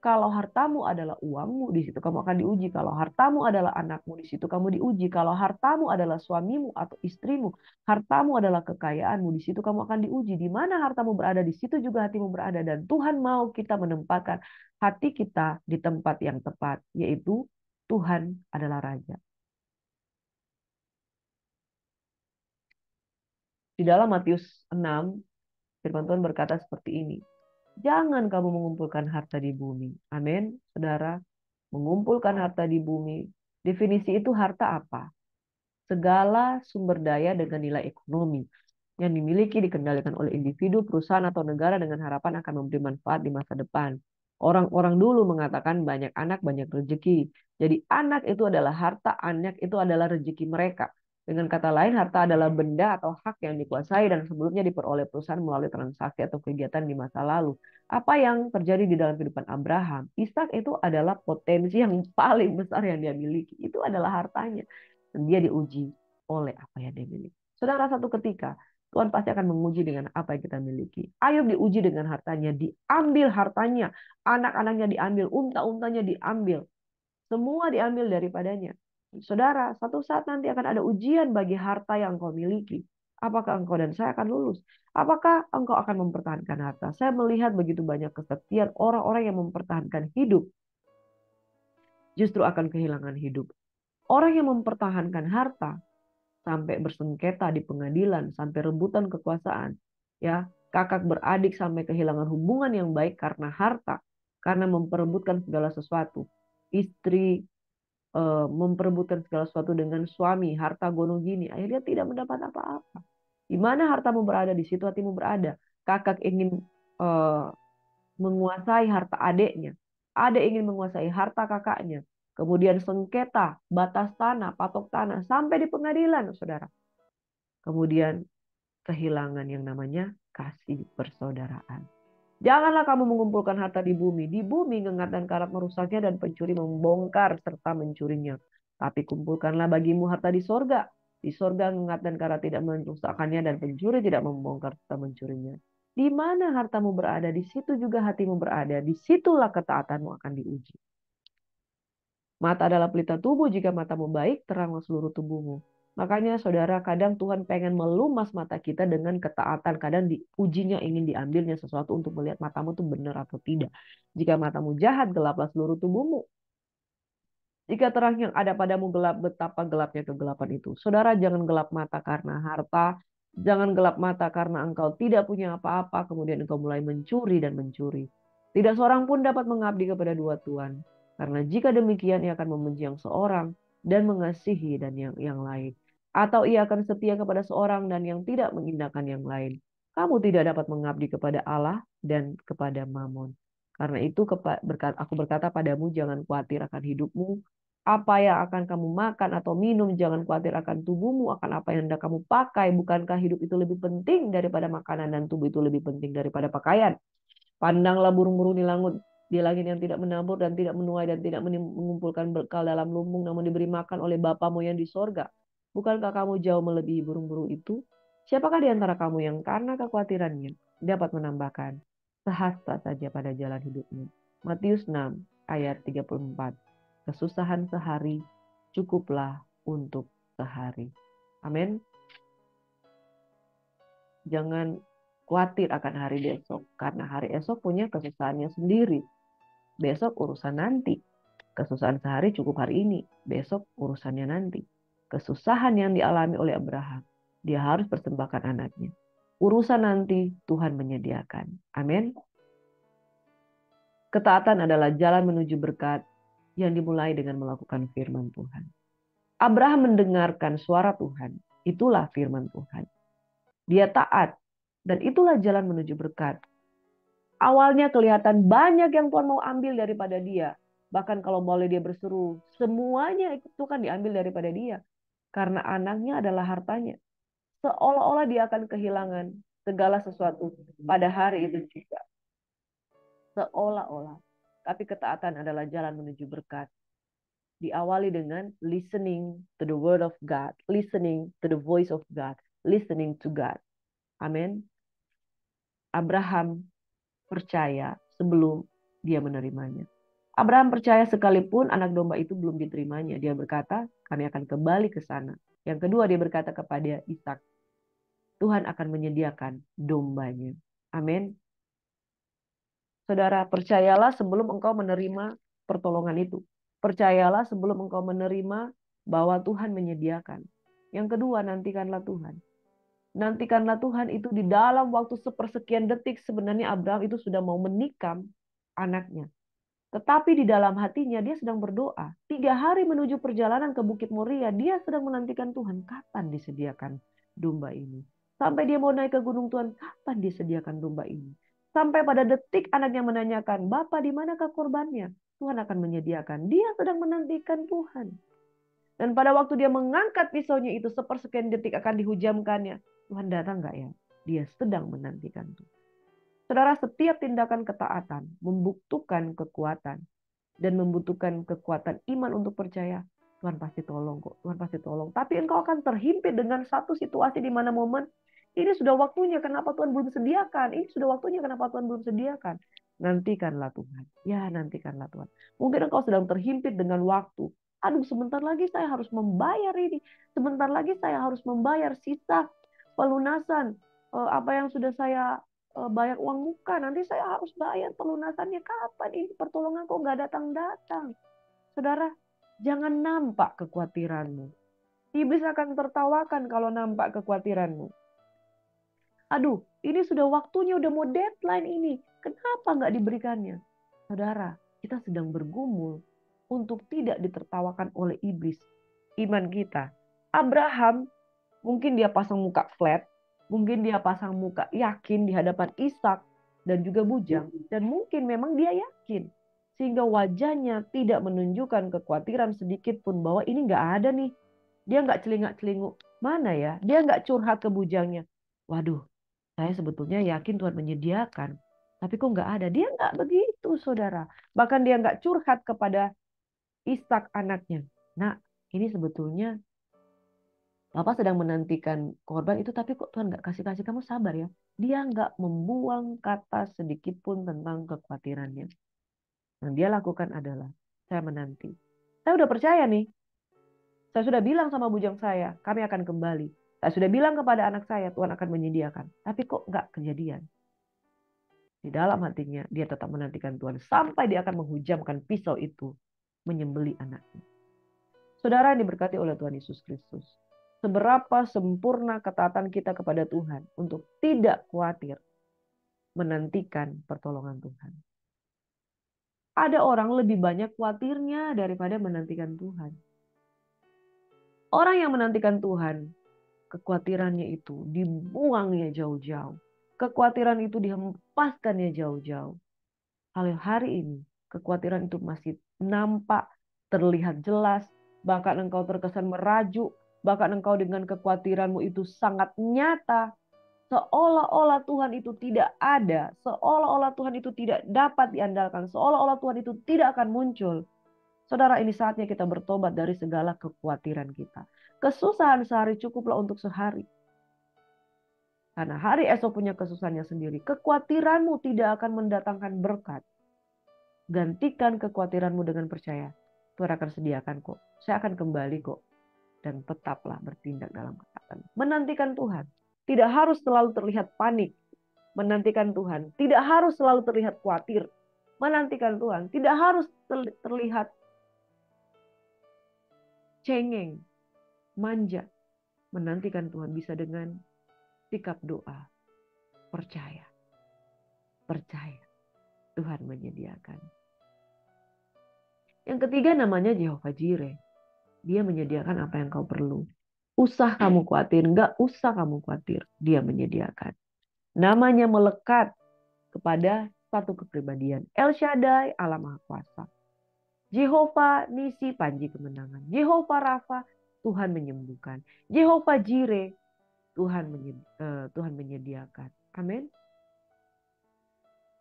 Kalau hartamu adalah uangmu, di situ kamu akan diuji. Kalau hartamu adalah anakmu, di situ kamu diuji. Kalau hartamu adalah suamimu atau istrimu, hartamu adalah kekayaanmu, di situ kamu akan diuji. Di mana hartamu berada, di situ juga hatimu berada. Dan Tuhan mau kita menempatkan hati kita di tempat yang tepat, yaitu Tuhan adalah Raja. Di dalam Matius 6, firman Tuhan berkata seperti ini. Jangan kamu mengumpulkan harta di bumi. Amin, saudara. Mengumpulkan harta di bumi. Definisi itu harta apa? Segala sumber daya dengan nilai ekonomi yang dimiliki dikendalikan oleh individu, perusahaan, atau negara dengan harapan akan memberi manfaat di masa depan. Orang-orang dulu mengatakan banyak anak, banyak rezeki. Jadi anak itu adalah harta, anak itu adalah rezeki mereka. Dengan kata lain, harta adalah benda atau hak yang dikuasai dan sebelumnya diperoleh perusahaan melalui transaksi atau kegiatan di masa lalu. Apa yang terjadi di dalam kehidupan Abraham? Ishak itu adalah potensi yang paling besar yang dia miliki. Itu adalah hartanya. Dan dia diuji oleh apa yang dia miliki. Saudara, satu ketika Tuhan pasti akan menguji dengan apa yang kita miliki. Ayub diuji dengan hartanya, diambil hartanya, anak-anaknya diambil, unta-untanya diambil. Semua diambil daripadanya. Saudara, satu saat nanti akan ada ujian bagi harta yang engkau miliki. Apakah engkau dan saya akan lulus? Apakah engkau akan mempertahankan harta? Saya melihat begitu banyak kesetiaan orang-orang yang mempertahankan hidup justru akan kehilangan hidup. Orang yang mempertahankan harta sampai bersengketa di pengadilan, sampai rebutan kekuasaan, ya, kakak beradik sampai kehilangan hubungan yang baik karena harta, karena memperebutkan segala sesuatu. Istri memperebutkan segala sesuatu dengan suami, harta gonong gini, akhirnya tidak mendapat apa-apa. Di mana hartamu berada, di situ hatimu berada. Kakak ingin eh, menguasai harta adiknya, adik ingin menguasai harta kakaknya. Kemudian sengketa, batas tanah, patok tanah, sampai di pengadilan, saudara. Kemudian kehilangan yang namanya kasih persaudaraan. Janganlah kamu mengumpulkan harta di bumi. Di bumi ngengat dan karat merusaknya dan pencuri membongkar serta mencurinya. Tapi kumpulkanlah bagimu harta di sorga. Di sorga ngengat dan karat tidak merusakkannya dan pencuri tidak membongkar serta mencurinya. Di mana hartamu berada, di situ juga hatimu berada. Disitulah ketaatanmu akan diuji. Mata adalah pelita tubuh, jika matamu baik, teranglah seluruh tubuhmu. Makanya saudara, kadang Tuhan pengen melumas mata kita dengan ketaatan. Kadang diujinya ingin diambilnya sesuatu untuk melihat matamu itu benar atau tidak. Jika matamu jahat, gelaplah seluruh tubuhmu. Jika terang yang ada padamu gelap, betapa gelapnya kegelapan itu. Saudara, jangan gelap mata karena harta. Jangan gelap mata karena engkau tidak punya apa-apa. Kemudian engkau mulai mencuri dan mencuri. Tidak seorang pun dapat mengabdi kepada dua tuan. Karena jika demikian ia akan membenci yang seorang dan mengasihi dan yang lain. Atau ia akan setia kepada seorang dan yang tidak mengindahkan yang lain. Kamu tidak dapat mengabdi kepada Allah dan kepada Mammon. Karena itu aku berkata padamu, jangan khawatir akan hidupmu, apa yang akan kamu makan atau minum, jangan khawatir akan tubuhmu, akan apa yang hendak kamu pakai. Bukankah hidup itu lebih penting daripada makanan dan tubuh itu lebih penting daripada pakaian? Pandanglah burung-burung di langit yang tidak menabur dan tidak menuai dan tidak mengumpulkan bekal dalam lumbung, namun diberi makan oleh Bapamu yang di sorga. Bukankah kamu jauh melebihi burung-burung itu? Siapakah di antara kamu yang karena kekhawatirannya dapat menambahkan sehasta saja pada jalan hidupmu? Matius 6 ayat 34. Kesusahan sehari cukuplah untuk sehari. Amin. Jangan khawatir akan hari besok, karena hari esok punya kesusahannya sendiri. Besok urusan nanti. Kesusahan sehari cukup hari ini, besok urusannya nanti. kesusahan yang dialami oleh Abraham, dia harus persembahkan anaknya. Urusan nanti Tuhan menyediakan. Amin. Ketaatan adalah jalan menuju berkat yang dimulai dengan melakukan firman Tuhan. Abraham mendengarkan suara Tuhan. Itulah firman Tuhan. Dia taat. Dan itulah jalan menuju berkat. Awalnya kelihatan banyak yang Tuhan mau ambil daripada dia. Bahkan kalau boleh dia berseru, semuanya itu kan diambil daripada dia. Karena anaknya adalah hartanya. Seolah-olah dia akan kehilangan segala sesuatu pada hari itu juga. Seolah-olah. Tapi ketaatan adalah jalan menuju berkat. Diawali dengan listening to the word of God. Listening to the voice of God. Listening to God. Amin. Abraham percaya sebelum dia menerimanya. Abraham percaya sekalipun anak domba itu belum diterimanya. Dia berkata, kami akan kembali ke sana. Yang kedua dia berkata kepada Ishak, Tuhan akan menyediakan dombanya. Amin. Saudara, percayalah sebelum engkau menerima pertolongan itu. Percayalah sebelum engkau menerima bahwa Tuhan menyediakan. Yang kedua, nantikanlah Tuhan. Nantikanlah Tuhan itu di dalam waktu sepersekian detik sebenarnya Abraham itu sudah mau menikam anaknya. Tetapi di dalam hatinya dia sedang berdoa. 3 hari menuju perjalanan ke Bukit Moria, dia sedang menantikan Tuhan. Kapan disediakan domba ini? Sampai dia mau naik ke gunung Tuhan, kapan disediakan domba ini? Sampai pada detik anaknya menanyakan, Bapak di manakah korbannya? Tuhan akan menyediakan. Dia sedang menantikan Tuhan. Dan pada waktu dia mengangkat pisaunya itu sepersekian detik akan dihujamkannya. Tuhan datang nggak ya? Dia sedang menantikan Tuhan. Saudara, setiap tindakan ketaatan membutuhkan kekuatan dan membutuhkan kekuatan iman untuk percaya. Tuhan pasti tolong kok, Tuhan pasti tolong. Tapi engkau akan terhimpit dengan satu situasi di mana momen ini sudah waktunya, kenapa Tuhan belum sediakan? Ini sudah waktunya, kenapa Tuhan belum sediakan? Nantikanlah Tuhan. Ya, nantikanlah Tuhan. Mungkin engkau sedang terhimpit dengan waktu. Aduh, sebentar lagi saya harus membayar ini. Sebentar lagi saya harus membayar sisa pelunasan apa yang sudah saya bayar uang muka. Nanti saya harus bayar pelunasannya kapan? Ini pertolongan kok nggak datang-datang. Saudara, jangan nampak kekhawatiranmu. Iblis akan tertawakan kalau nampak kekhawatiranmu. Aduh, ini sudah waktunya, udah mau deadline ini. Kenapa nggak diberikannya? Saudara, kita sedang bergumul untuk tidak ditertawakan oleh iblis. Iman kita. Abraham, mungkin dia pasang muka flat, mungkin dia pasang muka yakin di hadapan Ishak dan juga bujang. Dan mungkin memang dia yakin. Sehingga wajahnya tidak menunjukkan kekhawatiran sedikit pun bahwa ini nggak ada nih. Dia nggak celingak-celinguk. Mana ya? Dia nggak curhat ke bujangnya. Waduh, saya sebetulnya yakin Tuhan menyediakan. Tapi kok nggak ada? Dia nggak begitu, saudara. Bahkan dia nggak curhat kepada Ishak anaknya. Nah, ini sebetulnya Bapak sedang menantikan korban itu, tapi kok Tuhan nggak kasih-kasih, kamu sabar ya. Dia nggak membuang kata sedikit pun tentang kekhawatirannya. Yang dia lakukan adalah, saya menanti. Saya udah percaya nih. Saya sudah bilang sama bujang saya, kami akan kembali. Saya sudah bilang kepada anak saya, Tuhan akan menyediakan. Tapi kok nggak kejadian? Di dalam hatinya, dia tetap menantikan Tuhan. Sampai dia akan menghujamkan pisau itu, menyembelih anaknya. Saudara yang diberkati oleh Tuhan Yesus Kristus. Seberapa sempurna ketaatan kita kepada Tuhan untuk tidak khawatir menantikan pertolongan Tuhan. Ada orang lebih banyak khawatirnya daripada menantikan Tuhan. Orang yang menantikan Tuhan, kekhawatirannya itu dibuangnya jauh-jauh. Kekhawatiran itu dihempaskannya jauh-jauh. Hari ini, kekhawatiran itu masih nampak, terlihat jelas, bahkan engkau terkesan merajuk, bahkan engkau dengan kekhawatiranmu itu sangat nyata, seolah-olah Tuhan itu tidak ada, seolah-olah Tuhan itu tidak dapat diandalkan, seolah-olah Tuhan itu tidak akan muncul. Saudara, ini saatnya kita bertobat dari segala kekhawatiran kita. Kesusahan sehari cukuplah untuk sehari. Karena hari esok punya kesusahannya sendiri. Kekhawatiranmu tidak akan mendatangkan berkat. Gantikan kekhawatiranmu dengan percaya. Tuhan akan sediakan kok. Saya akan kembali kok. Dan tetaplah bertindak dalam ketaatan. Menantikan Tuhan. Tidak harus selalu terlihat panik. Menantikan Tuhan. Tidak harus selalu terlihat khawatir. Menantikan Tuhan. Tidak harus terlihat cengeng. manja, menantikan Tuhan bisa dengan sikap doa, percaya, percaya Tuhan menyediakan. Yang ketiga namanya Jehovah Jireh. Dia menyediakan apa yang kau perlu. Usah kamu khawatir, enggak usah kamu khawatir. Dia menyediakan. Namanya melekat kepada satu kepribadian. El Shaddai, Allah Maha Kuasa. Jehovah Nisi, panji kemenangan. Jehovah Rafa, Tuhan menyembuhkan. Jehovah Jireh, Tuhan menyediakan. Amin.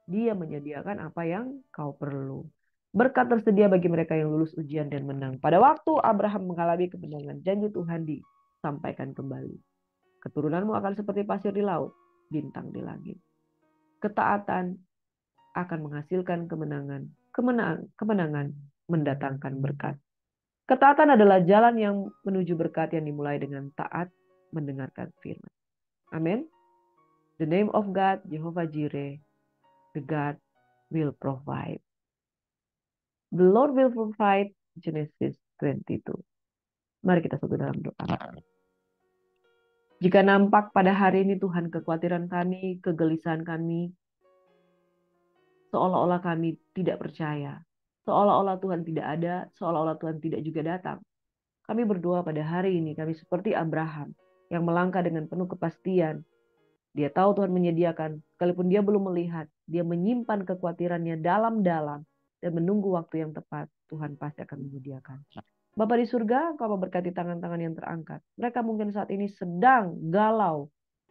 Dia menyediakan apa yang kau perlu. Berkat tersedia bagi mereka yang lulus ujian dan menang. Pada waktu Abraham mengalami kemenangan, janji Tuhan disampaikan kembali. Keturunanmu akan seperti pasir di laut, bintang di langit. Ketaatan akan menghasilkan kemenangan. Kemenangan mendatangkan berkat. Ketaatan adalah jalan yang menuju berkat yang dimulai dengan taat mendengarkan firman. Amin. The name of God, Jehovah Jireh, the God will provide. The Lord will provide, Genesis 22. Mari kita satu dalam doa. Jika nampak pada hari ini Tuhan kekhawatiran kami, kegelisahan kami, seolah-olah kami tidak percaya, seolah-olah Tuhan tidak ada, seolah-olah Tuhan tidak juga datang. Kami berdoa pada hari ini, kami seperti Abraham yang melangkah dengan penuh kepastian. Dia tahu Tuhan menyediakan, sekalipun dia belum melihat, dia menyimpan kekhawatirannya dalam-dalam dan menunggu waktu yang tepat. Tuhan pasti akan menyediakan. Bapa di surga, Engkau memberkati tangan-tangan yang terangkat. Mereka mungkin saat ini sedang galau,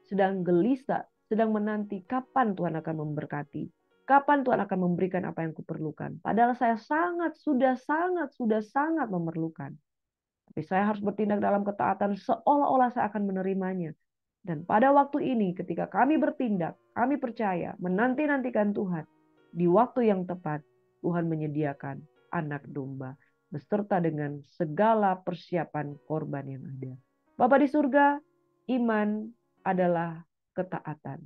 sedang gelisah, sedang menanti kapan Tuhan akan memberkati. Kapan Tuhan akan memberikan apa yang kuperlukan. Padahal saya sudah sangat memerlukan. Tapi saya harus bertindak dalam ketaatan seolah-olah saya akan menerimanya. Dan pada waktu ini ketika kami bertindak, kami percaya, menanti-nantikan Tuhan. Di waktu yang tepat, Tuhan menyediakan anak domba beserta dengan segala persiapan korban yang ada. Bapa di surga, iman adalah ketaatan.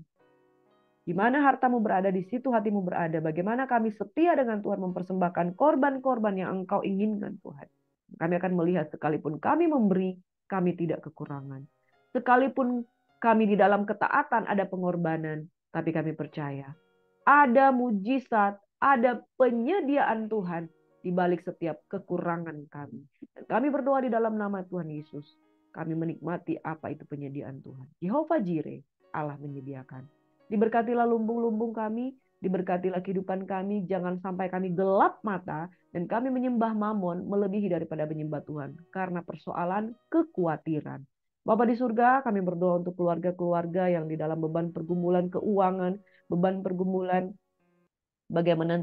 Di mana hartamu berada, di situ hatimu berada. Bagaimana kami setia dengan Tuhan mempersembahkan korban-korban yang Engkau inginkan Tuhan. Kami akan melihat sekalipun kami memberi, kami tidak kekurangan. Sekalipun kami di dalam ketaatan ada pengorbanan, tapi kami percaya ada mujizat, ada penyediaan Tuhan di balik setiap kekurangan kami. Dan kami berdoa di dalam nama Tuhan Yesus. Kami menikmati apa itu penyediaan Tuhan. Jehovah Jireh, Allah menyediakan. Diberkatilah lumbung-lumbung kami, diberkatilah kehidupan kami, jangan sampai kami gelap mata dan kami menyembah mamon melebihi daripada menyembah Tuhan karena persoalan kekhawatiran. Bapa di surga, kami berdoa untuk keluarga-keluarga yang di dalam beban pergumulan keuangan, beban pergumulan bagaimana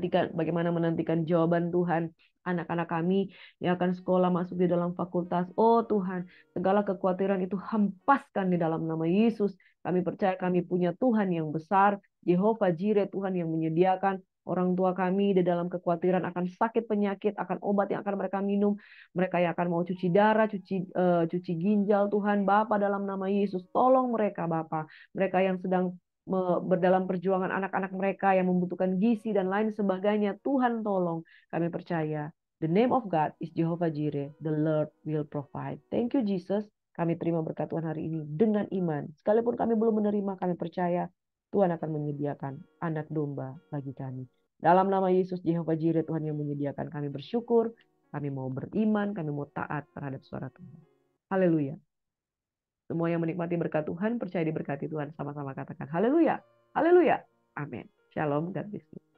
menantikan jawaban Tuhan. Anak-anak kami yang akan sekolah masuk di dalam fakultas. Oh Tuhan, segala kekhawatiran itu hempaskan di dalam nama Yesus. Kami percaya kami punya Tuhan yang besar. Jehovah Jireh, Tuhan yang menyediakan. Orang tua kami di dalam kekhawatiran akan sakit penyakit, akan obat yang akan mereka minum. Mereka yang akan mau cuci darah, cuci ginjal. Tuhan Bapa dalam nama Yesus, tolong mereka Bapa. Mereka yang sedang berdalam perjuangan anak-anak mereka yang membutuhkan gizi dan lain sebagainya. Tuhan tolong, kami percaya. The name of God is Jehovah Jireh. The Lord will provide. Thank you Jesus. Kami terima berkat Tuhan hari ini dengan iman. Sekalipun kami belum menerima, kami percaya Tuhan akan menyediakan anak domba bagi kami. Dalam nama Yesus Jehovah Jireh, Tuhan yang menyediakan, kami bersyukur. Kami mau beriman, kami mau taat terhadap suara Tuhan. Haleluya. Semua yang menikmati berkat Tuhan, percaya diberkati Tuhan. Sama-sama katakan haleluya. Haleluya. Amin. Shalom. God bless you.